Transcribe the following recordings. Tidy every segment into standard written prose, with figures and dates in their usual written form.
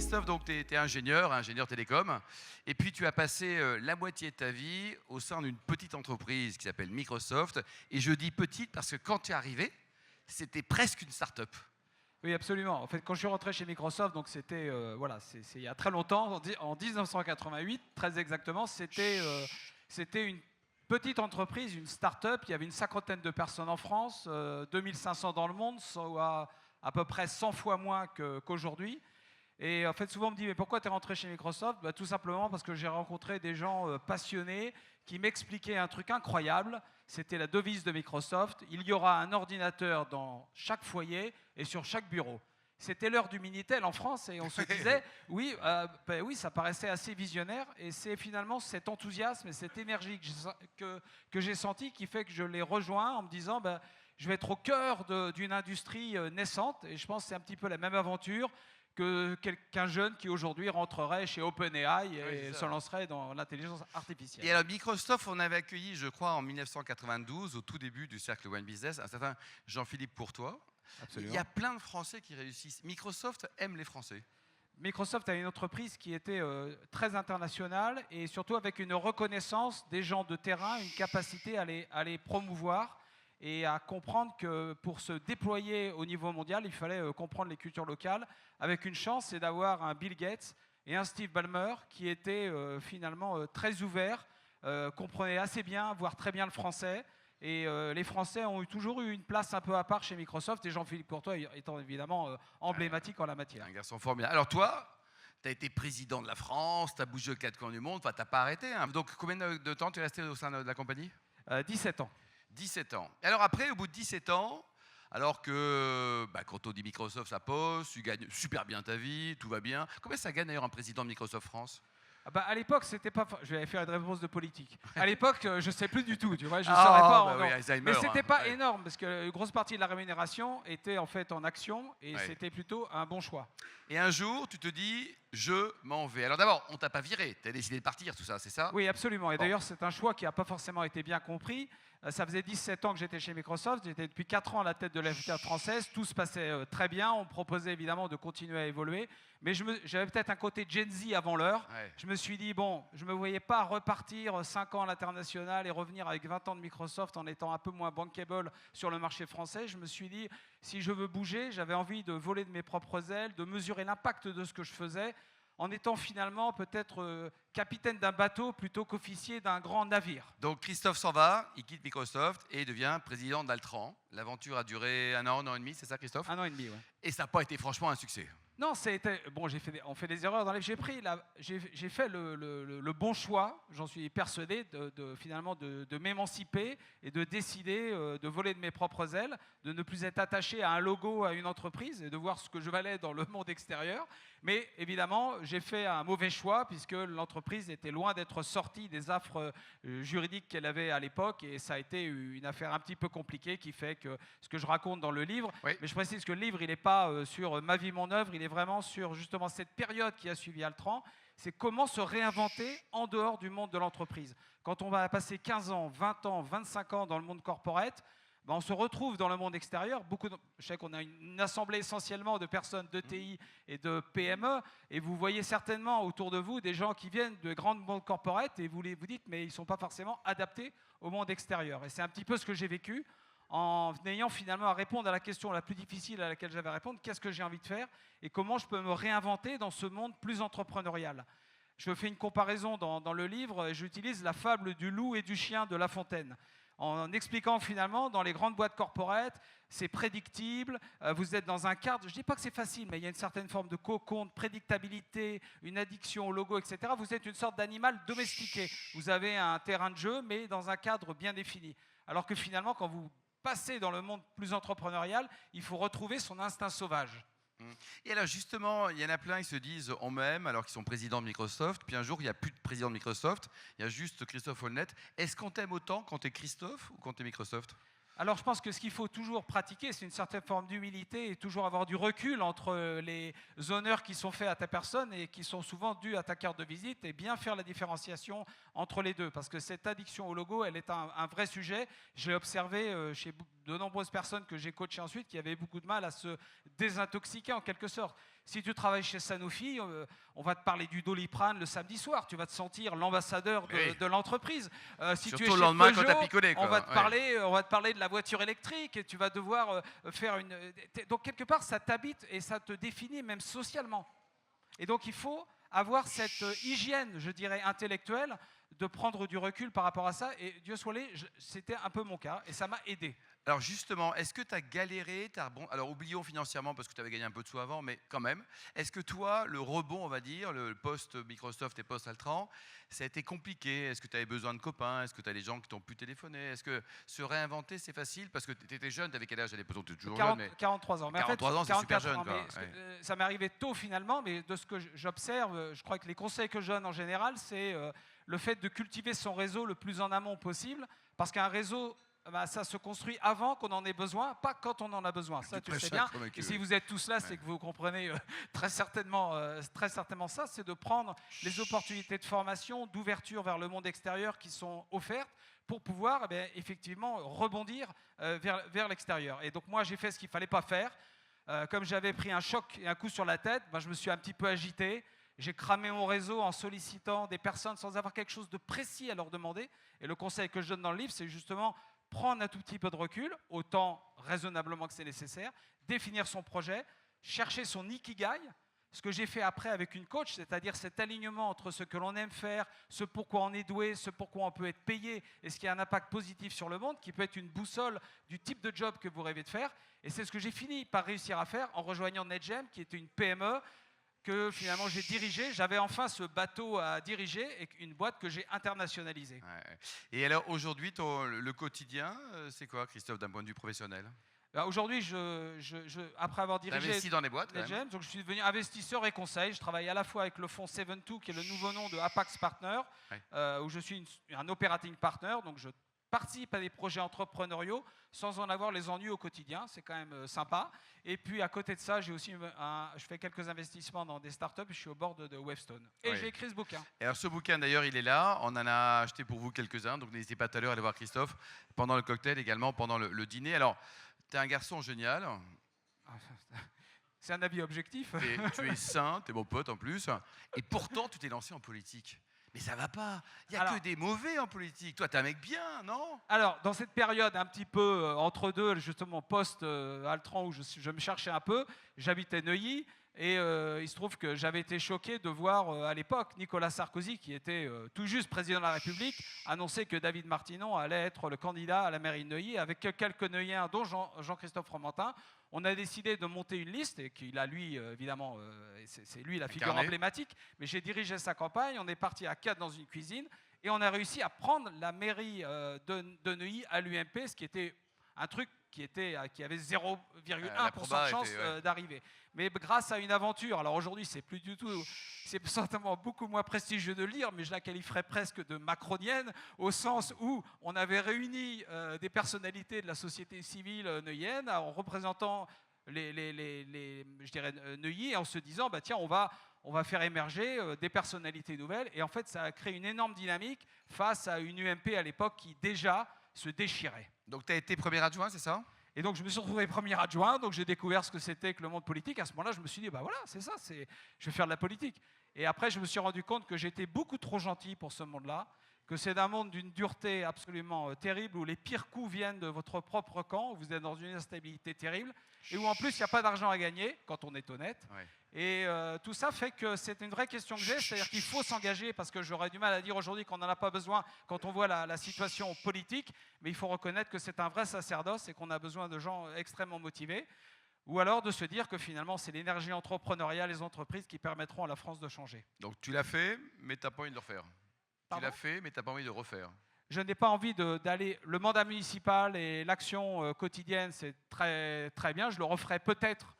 Christophe, donc tu es ingénieur télécom, et puis tu as passé la moitié de ta vie au sein d'une petite entreprise qui s'appelle Microsoft. Et je dis petite parce que quand tu es arrivé, c'était presque une start-up. Oui, absolument. En fait, quand je suis rentré chez Microsoft, donc c'était voilà, c'est il y a très longtemps, en 1988, très exactement, c'était une petite entreprise, une start-up. Il y avait une cinquantaine de personnes en France, 2500 dans le monde, soit à peu près 100 fois moins qu'aujourd'hui. Et en fait, souvent on me dit, mais pourquoi tu es rentré chez Microsoft? Tout simplement parce que j'ai rencontré des gens passionnés qui m'expliquaient un truc incroyable. C'était la devise de Microsoft. Il y aura un ordinateur dans chaque foyer et sur chaque bureau. C'était l'heure du Minitel en France et on se disait, oui, oui, ça paraissait assez visionnaire. Et c'est finalement cet enthousiasme et cette énergie que j'ai senti qui fait que je l'ai rejoint en me disant, je vais être au cœur d'une industrie naissante. Et je pense que c'est un petit peu la même aventure qu'un jeune qui aujourd'hui rentrerait chez OpenAI et se lancerait dans l'intelligence artificielle. Et alors Microsoft, on avait accueilli, je crois, en 1992, au tout début du cercle One Business, un certain Jean-Philippe Courtois. Absolument. Il y a plein de Français qui réussissent. Microsoft aime les Français. Microsoft a une entreprise qui était très internationale et surtout avec une reconnaissance des gens de terrain, une capacité à les promouvoir et à comprendre que pour se déployer au niveau mondial, il fallait comprendre les cultures locales, avec une chance, c'est d'avoir un Bill Gates et un Steve Ballmer qui étaient finalement très ouverts, comprenaient assez bien, voire très bien le français. Et les Français ont toujours eu une place un peu à part chez Microsoft, et Jean-Philippe Courtois étant évidemment emblématique en la matière. Un garçon formidable. Alors toi, tu as été président de la France, tu as bougé aux quatre coins du monde, enfin tu n'as pas arrêté. Hein. Donc combien de temps tu es resté au sein de la compagnie? 17 ans. 17 ans. Et alors après, au bout de 17 ans, alors que quand on dit Microsoft, ça pose, tu gagnes super bien ta vie, tout va bien. Combien ça gagne d'ailleurs un président de Microsoft France? À l'époque, c'était pas. Je vais faire une réponse de politique. À l'époque, je sais plus du tout. Tu vois, je ne saurais pas. Oui, Alzheimer, mais c'était pas ouais. énorme parce que une grosse partie de la rémunération était en fait en action et c'était plutôt un bon choix. Et un jour, tu te dis, je m'en vais. Alors d'abord, on t'a pas viré, tu as décidé de partir, tout ça, c'est ça? Oui, absolument. Et d'ailleurs, c'est un choix qui n'a pas forcément été bien compris. Ça faisait 17 ans que j'étais chez Microsoft, j'étais depuis 4 ans à la tête de la filiale française, tout se passait très bien, on me proposait évidemment de continuer à évoluer, mais j'avais peut-être un côté Gen Z avant l'heure. Ouais. Je me suis dit, bon, je ne me voyais pas repartir 5 ans à l'international et revenir avec 20 ans de Microsoft en étant un peu moins bankable sur le marché français. Je me suis dit, si je veux bouger, j'avais envie de voler de mes propres ailes, de mesurer l'impact de ce que je faisais, en étant finalement peut-être capitaine d'un bateau plutôt qu'officier d'un grand navire. Donc Christophe s'en va, il quitte Microsoft et devient président d'Altran. L'aventure a duré un an et demi, c'est ça Christophe? 1 an et demi, oui. Et ça n'a pas été franchement un succès. Non, bon, on fait des erreurs dans les. J'ai fait le bon choix, j'en suis persuadé, finalement de m'émanciper et de décider de voler de mes propres ailes, de ne plus être attaché à un logo, à une entreprise et de voir ce que je valais dans le monde extérieur. Mais évidemment, j'ai fait un mauvais choix puisque l'entreprise était loin d'être sortie des affres juridiques qu'elle avait à l'époque et ça a été une affaire un petit peu compliquée qui fait que ce que je raconte dans le livre, oui. Mais je précise que le livre, il n'est pas sur ma vie, mon œuvre, il est vraiment sur justement cette période qui a suivi Altran, c'est comment se réinventer en dehors du monde de l'entreprise. Quand on va passer 15 ans, 20 ans, 25 ans dans le monde corporate, on se retrouve dans le monde extérieur. Je sais qu'on a une assemblée essentiellement de personnes de TI et de PME, et vous voyez certainement autour de vous des gens qui viennent de grandes mondes corporate, et vous dites, mais ils ne sont pas forcément adaptés au monde extérieur. Et c'est un petit peu ce que j'ai vécu, en ayant finalement à répondre à la question la plus difficile à laquelle j'avais à répondre, qu'est-ce que j'ai envie de faire et comment je peux me réinventer dans ce monde plus entrepreneurial. Je fais une comparaison dans le livre, j'utilise la fable du loup et du chien de La Fontaine, en expliquant finalement dans les grandes boîtes corporate, c'est prédictible, vous êtes dans un cadre, je ne dis pas que c'est facile, mais il y a une certaine forme de cocon, de prédictabilité, une addiction au logo, etc. Vous êtes une sorte d'animal domestiqué, vous avez un terrain de jeu, mais dans un cadre bien défini. Alors que finalement, quand vous passer dans le monde plus entrepreneurial, il faut retrouver son instinct sauvage. Et alors justement, il y en a plein qui se disent on m'aime alors qu'ils sont présidents de Microsoft, puis un jour il n'y a plus de président de Microsoft, il y a juste Christophe Holnet. Est-ce qu'on t'aime autant quand tu es Christophe ou quand tu es Microsoft? Alors je pense que ce qu'il faut toujours pratiquer, c'est une certaine forme d'humilité et toujours avoir du recul entre les honneurs qui sont faits à ta personne et qui sont souvent dus à ta carte de visite et bien faire la différenciation entre les deux. Parce que cette addiction au logo, elle est un vrai sujet. J'ai observé chez de nombreuses personnes que j'ai coachées ensuite qui avaient beaucoup de mal à se désintoxiquer en quelque sorte. Si tu travailles chez Sanofi, on va te parler du Doliprane le samedi soir. Tu vas te sentir l'ambassadeur de l'entreprise. Si tu es Surtout chez le lendemain Peugeot, quand t'as picolé, quoi. on va te parler de la voiture électrique et tu vas devoir faire une. Donc quelque part, ça t'habite et ça te définit même socialement. Et donc il faut avoir cette hygiène, je dirais, intellectuelle, de prendre du recul par rapport à ça. Et Dieu soit loué, c'était un peu mon cas et ça m'a aidé. Alors justement, est-ce que tu as galéré Alors oublions financièrement parce que tu avais gagné un peu de sous avant, mais quand même. Est-ce que toi, le rebond, on va dire, le post Microsoft et post Altran, ça a été compliqué? Est-ce que tu avais besoin de copains? Est-ce que tu as des gens qui t'ont pu téléphoner? Est-ce que se réinventer, c'est facile? Parce que tu étais jeune, tu avais quel âge à l'époque? Tu es toujours jeune, mais 43 ans. Mais 43 ans, c'est super jeune, quoi. Ça m'est arrivé tôt finalement, mais de ce que j'observe, je crois que les conseils que je donne en général, c'est le fait de cultiver son réseau le plus en amont possible, parce qu'un réseau, ça se construit avant qu'on en ait besoin, pas quand on en a besoin. Ça, tu le sais bien. Et si vous êtes tous là, c'est que vous comprenez très certainement ça, c'est de prendre les opportunités de formation, d'ouverture vers le monde extérieur qui sont offertes pour pouvoir effectivement rebondir vers l'extérieur. Et donc moi, j'ai fait ce qu'il ne fallait pas faire. Comme j'avais pris un choc et un coup sur la tête, je me suis un petit peu agité. J'ai cramé mon réseau en sollicitant des personnes sans avoir quelque chose de précis à leur demander. Et le conseil que je donne dans le livre, c'est justement prendre un tout petit peu de recul, autant raisonnablement que c'est nécessaire, définir son projet, chercher son ikigai, ce que j'ai fait après avec une coach, c'est-à-dire cet alignement entre ce que l'on aime faire, ce pourquoi on est doué, ce pourquoi on peut être payé et ce qui a un impact positif sur le monde, qui peut être une boussole du type de job que vous rêvez de faire. Et c'est ce que j'ai fini par réussir à faire en rejoignant NetGem, qui était une PME que finalement j'ai dirigée. J'avais enfin ce bateau à diriger et une boîte que j'ai internationalisée. Ouais. Et alors aujourd'hui, le quotidien, c'est quoi, Christophe, d'un point de vue professionnel? Aujourd'hui, après avoir dirigé investi dans les boîtes, NetGem, donc je suis devenu investisseur et conseil. Je travaille à la fois avec le fonds 72, qui est le nouveau nom de Apax Partner, où je suis un operating partner. Donc je participe à des projets entrepreneuriaux sans en avoir les ennuis au quotidien. C'est quand même sympa. Et puis à côté de ça, je fais quelques investissements dans des startups. Je suis au board de Wavestone. Et j'ai écrit ce bouquin. Et alors ce bouquin, d'ailleurs, il est là. On en a acheté pour vous quelques-uns. Donc n'hésitez pas tout à l'heure à aller voir Christophe pendant le cocktail, également pendant le dîner. Alors, tu es un garçon génial. C'est un avis objectif. Tu es sain, tu es mon pote en plus. Et pourtant, tu t'es lancé en politique. Mais ça va pas. Il n'y a que des mauvais en politique. Toi, t'es un mec bien, non? Alors, dans cette période un petit peu entre deux, justement post-Altran, où je me cherchais un peu, j'habitais Neuilly. Et il se trouve que j'avais été choqué de voir à l'époque Nicolas Sarkozy, qui était tout juste président de la République, annoncer que David Martinon allait être le candidat à la mairie de Neuilly, avec quelques Neuilliens, dont Jean-Christophe Fromentin. On a décidé de monter une liste, et qu'il a lui, évidemment, c'est lui la figure emblématique, mais j'ai dirigé sa campagne, on est parti à 4 dans une cuisine, et on a réussi à prendre la mairie de Neuilly à l'UMP, ce qui était un truc qui avait 0,1% de chance d'arriver. Mais grâce à une aventure, alors aujourd'hui c'est certainement beaucoup moins prestigieux de le lire, mais je la qualifierais presque de macronienne, au sens où on avait réuni des personnalités de la société civile neuillienne en représentant je dirais Neuilly, en se disant tiens, on va faire émerger des personnalités nouvelles. Et en fait, ça a créé une énorme dynamique face à une UMP à l'époque qui déjà se déchirait. Donc tu as été premier adjoint, c'est ça? Et donc je me suis retrouvé premier adjoint, donc j'ai découvert ce que c'était que le monde politique. À ce moment-là, je me suis dit, voilà, c'est ça, je vais faire de la politique. Et après, je me suis rendu compte que j'étais beaucoup trop gentil pour ce monde-là, que c'est un monde d'une dureté absolument terrible, où les pires coups viennent de votre propre camp, où vous êtes dans une instabilité terrible, et où en plus, il n'y a pas d'argent à gagner, quand on est honnête. Et tout ça fait que c'est une vraie question que j'ai, c'est-à-dire qu'il faut s'engager, parce que j'aurais du mal à dire aujourd'hui qu'on n'en a pas besoin quand on voit la situation politique, mais il faut reconnaître que c'est un vrai sacerdoce et qu'on a besoin de gens extrêmement motivés, ou alors de se dire que finalement c'est l'énergie entrepreneuriale, les entreprises qui permettront à la France de changer. Donc tu l'as fait, mais tu n'as pas envie de le refaire. Pardon ? Tu l'as fait, mais tu n'as pas envie de refaire. Je n'ai pas envie d'aller... Le mandat municipal et l'action quotidienne, c'est très, très bien, je le referai peut-être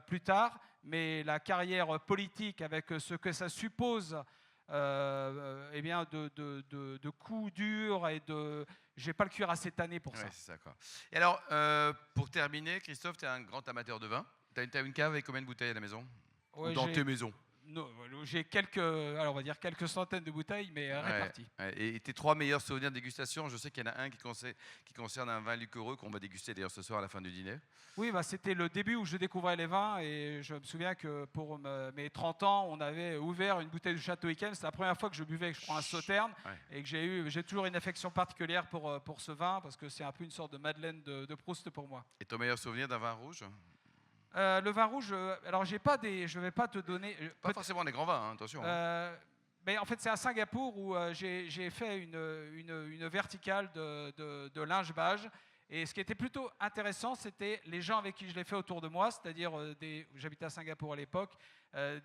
plus tard, mais la carrière politique, avec ce que ça suppose de coups durs et de... J'ai pas le cuir assez tanné pour ça. C'est ça, quoi. Et alors, pour terminer, Christophe, tu es un grand amateur de vin. Tu as une cave avec combien de bouteilles à la maison? Ou dans tes maisons? Non, j'ai alors on va dire quelques centaines de bouteilles, mais réparties. Ouais. Et tes 3 meilleurs souvenirs de dégustation, je sais qu'il y en a un qui concerne un vin liquoreux qu'on va déguster d'ailleurs ce soir à la fin du dîner. Oui, bah, c'était le début où je découvrais les vins et je me souviens que pour mes 30 ans, on avait ouvert une bouteille de Château Yquem. C'est la première fois que je buvais, que je prends un Sauterne et que j'ai toujours une affection particulière pour ce vin parce que c'est un peu une sorte de Madeleine de Proust pour moi. Et ton meilleur souvenir d'un vin rouge? Le vin rouge, alors je vais pas te donner. Pas forcément des grands vins, hein, attention. Mais en fait, c'est à Singapour où j'ai fait une verticale de linge beige. Et ce qui était plutôt intéressant, c'était les gens avec qui je l'ai fait autour de moi, c'est-à-dire j'habitais à Singapour à l'époque,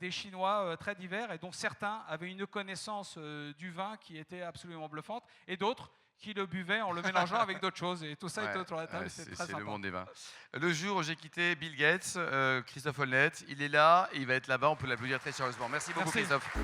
des Chinois très divers, et dont certains avaient une connaissance du vin qui était absolument bluffante, et d'autres qui le buvaient en le mélangeant avec d'autres choses. Et tout ça était autour de la table, c'est très sympa. C'est le monde des vins. Le jour où j'ai quitté Bill Gates, Christophe Holnet, il est là, et il va être là-bas, on peut l'applaudir très sérieusement. Merci beaucoup Christophe.